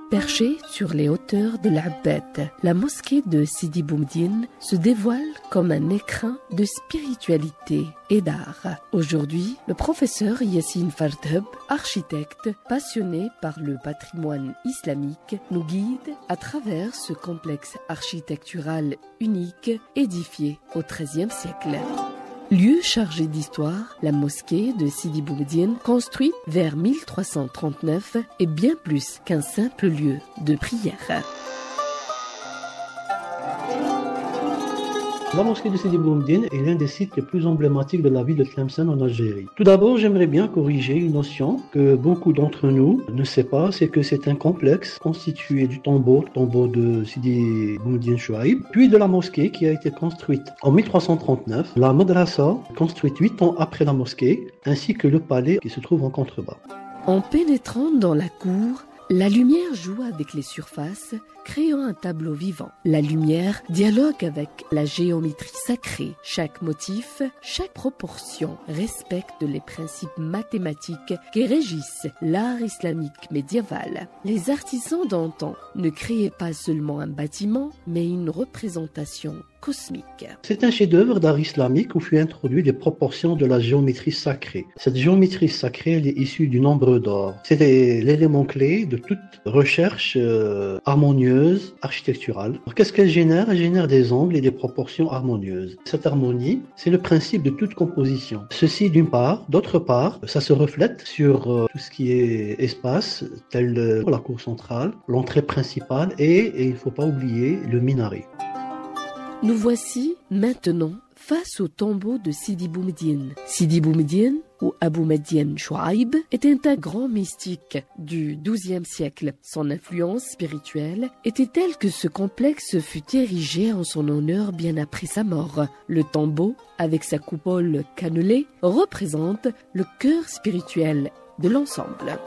Perchée sur les hauteurs de l'Abbad, la mosquée de Sidi Boumediene se dévoile comme un écrin de spiritualité et d'art. Aujourd'hui, le professeur Yassine Fardheb, architecte passionné par le patrimoine islamique, nous guide à travers ce complexe architectural unique édifié au XIIIe siècle. Lieu chargé d'histoire, la mosquée de Sidi Boumediene, construite vers 1339, est bien plus qu'un simple lieu de prière. La mosquée de Sidi Boumediene est l'un des sites les plus emblématiques de la ville de Tlemcen en Algérie. Tout d'abord, j'aimerais bien corriger une notion que beaucoup d'entre nous ne savent pas, c'est que c'est un complexe constitué du tombeau de Sidi Boumediene Chouaib, puis de la mosquée qui a été construite en 1339, la madrasa construite 8 ans après la mosquée, ainsi que le palais qui se trouve en contrebas. En pénétrant dans la cour, la lumière joue avec les surfaces, créant un tableau vivant. La lumière dialogue avec la géométrie sacrée. Chaque motif, chaque proportion respecte les principes mathématiques qui régissent l'art islamique médiéval. Les artisans d'antan ne créaient pas seulement un bâtiment, mais une représentation cosmique. C'est un chef-d'œuvre d'art islamique où fut introduit les proportions de la géométrie sacrée. Cette géométrie sacrée, elle est issue du nombre d'or. C'est l'élément clé de toute recherche harmonieuse, architecturale. Qu'est-ce qu'elle génère? Elle génère des angles et des proportions harmonieuses. Cette harmonie, c'est le principe de toute composition. Ceci d'une part. D'autre part, ça se reflète sur tout ce qui est espace, tel la cour centrale, l'entrée principale et il ne faut pas oublier le minaret. Nous voici maintenant face au tombeau de Sidi Boumediene. Sidi Boumediene, ou Abou Mediene Chouaib, était un grand mystique du XIIe siècle. Son influence spirituelle était telle que ce complexe fut érigé en son honneur bien après sa mort. Le tombeau, avec sa coupole cannelée, représente le cœur spirituel de l'ensemble.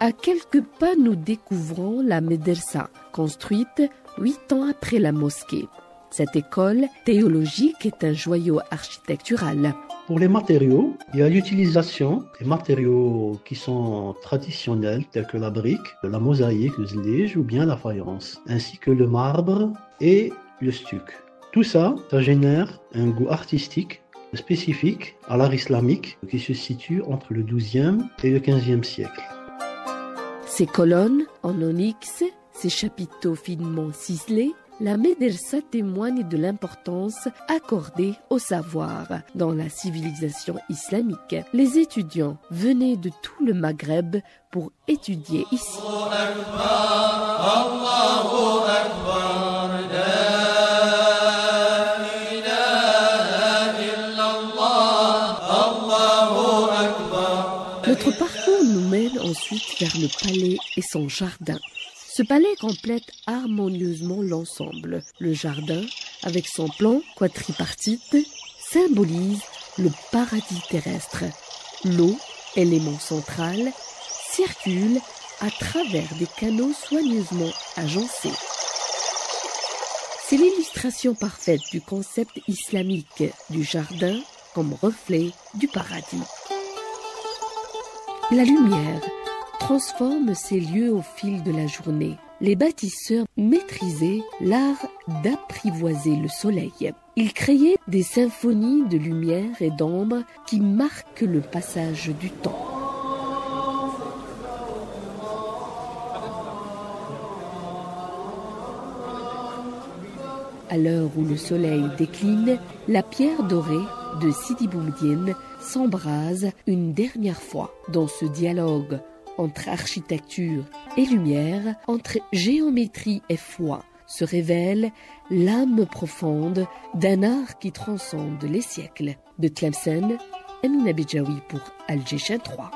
À quelques pas, nous découvrons la médersa, construite 8 ans après la mosquée. Cette école théologique est un joyau architectural. Pour les matériaux, il y a l'utilisation des matériaux qui sont traditionnels, tels que la brique, la mosaïque, le zlige ou bien la faïence, ainsi que le marbre et le stuc. Tout ça, ça génère un goût artistique spécifique à l'art islamique qui se situe entre le XIIe et le XVe siècle. Ces colonnes en onyx, ces chapiteaux finement ciselés, la médersa témoigne de l'importance accordée au savoir dans la civilisation islamique. Les étudiants venaient de tout le Maghreb pour étudier ici. Notre parcours nous mène ensuite vers le palais et son jardin. Ce palais complète harmonieusement l'ensemble. Le jardin, avec son plan quadripartite, symbolise le paradis terrestre. L'eau, élément central, circule à travers des canaux soigneusement agencés. C'est l'illustration parfaite du concept islamique du jardin comme reflet du paradis. La lumière transforme ces lieux au fil de la journée. Les bâtisseurs maîtrisaient l'art d'apprivoiser le soleil. Ils créaient des symphonies de lumière et d'ombre qui marquent le passage du temps. À l'heure où le soleil décline, la pierre dorée de Sidi Boumediene s'embrase une dernière fois dans ce dialogue entre architecture et lumière, entre géométrie et foi, se révèle l'âme profonde d'un art qui transcende les siècles. De Tlemcen, Amina Bejaoui pour Alger 3.